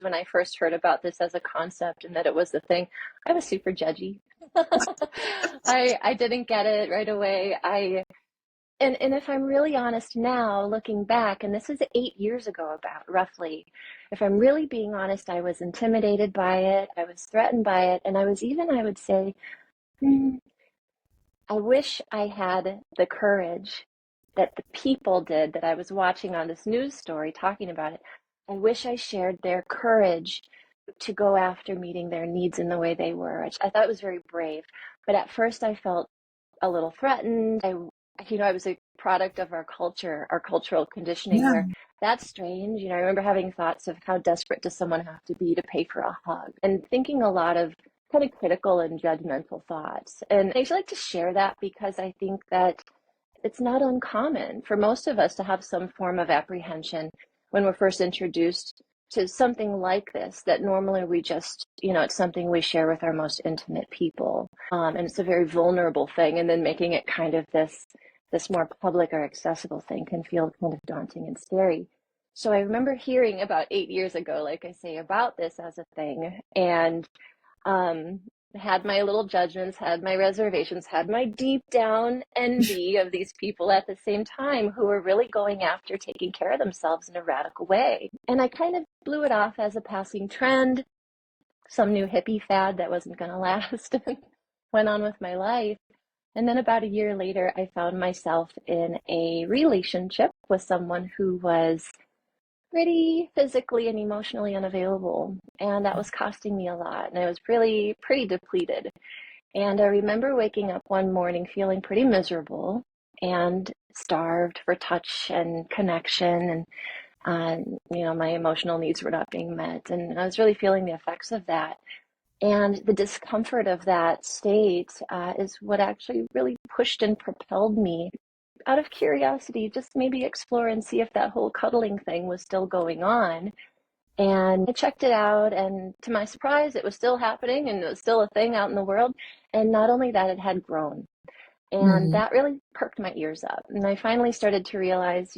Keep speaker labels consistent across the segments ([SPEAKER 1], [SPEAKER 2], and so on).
[SPEAKER 1] when I first heard about this as a concept and that it was the thing, I was super judgy. I didn't get it right away. And if I'm really honest now, looking back, and this is 8 years ago about roughly, if I'm really being honest, I was intimidated by it, I was threatened by it, and I was even, I would say, hmm, I wish I had the courage that the people did that I was watching on this news story talking about it. I wish I shared their courage to go after meeting their needs in the way they were. I thought it was very brave. But at first I felt a little threatened. I was a product of our culture, our cultural conditioning
[SPEAKER 2] Yeah.
[SPEAKER 1] where that's strange. I remember having thoughts of how desperate does someone have to be to pay for a hug and thinking a lot of kind of critical and judgmental thoughts. And I like to share that because I think that it's not uncommon for most of us to have some form of apprehension when we're first introduced to something like this, that normally we just, it's something we share with our most intimate people. And it's a very vulnerable thing. And then making it kind of this more public or accessible thing can feel kind of daunting and scary. So I remember hearing about 8 years ago, like I say, about this as a thing. And um, had my little judgments, had my reservations, had my deep down envy of these people at the same time who were really going after taking care of themselves in a radical way. And I kind of blew it off as a passing trend, some new hippie fad that wasn't going to last, and went on with my life. And then about a year later, I found myself in a relationship with someone who was pretty physically and emotionally unavailable. And that was costing me a lot. And I was really pretty depleted. And I remember waking up one morning feeling pretty miserable and starved for touch and connection. My emotional needs were not being met. And I was really feeling the effects of that. And the discomfort of that state is what actually really pushed and propelled me out of curiosity, just maybe explore and see if that whole cuddling thing was still going on. And I checked it out, and to my surprise, it was still happening and it was still a thing out in the world. And not only that, it had grown. And
[SPEAKER 2] Mhm.
[SPEAKER 1] that really perked my ears up. And I finally started to realize,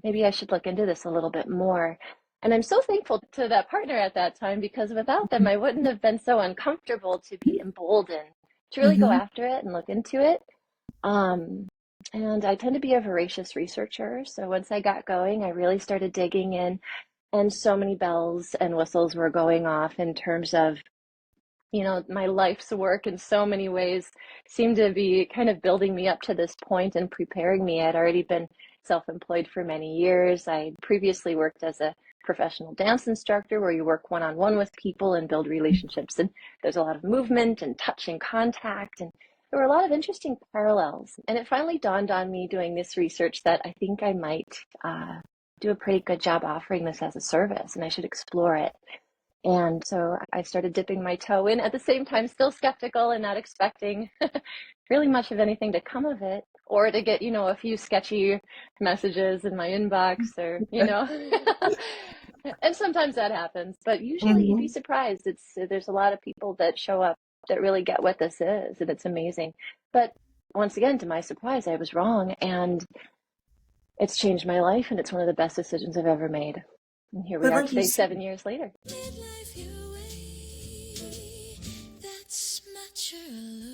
[SPEAKER 1] maybe I should look into this a little bit more. And I'm so thankful to that partner at that time because without them, I wouldn't have been so uncomfortable to be emboldened to really go
[SPEAKER 2] Mhm.
[SPEAKER 1] after it and look into it. Um, and I tend to be a voracious researcher. So once I got going, I really started digging in, and so many bells and whistles were going off in terms of, my life's work in so many ways seemed to be kind of building me up to this point and preparing me. I'd already been self-employed for many years. I previously worked as a professional dance instructor where you work one-on-one with people and build relationships. And there's a lot of movement and touch and contact. And there were a lot of interesting parallels. And it finally dawned on me doing this research that I think I might do a pretty good job offering this as a service and I should explore it. And so I started dipping my toe in at the same time, still skeptical and not expecting really much of anything to come of it or to get, a few sketchy messages in my inbox or. And sometimes that happens, but usually you'd be
[SPEAKER 2] Mhm.
[SPEAKER 1] surprised. There's a lot of people that show up that really get what this is, and it's amazing. But once again, to my surprise, I was wrong, and it's changed my life, and it's one of the best decisions I've ever made. And here we
[SPEAKER 2] But
[SPEAKER 1] are
[SPEAKER 2] like you
[SPEAKER 1] today,
[SPEAKER 2] said,
[SPEAKER 1] 7 years later.
[SPEAKER 3] Live life your way. That's mature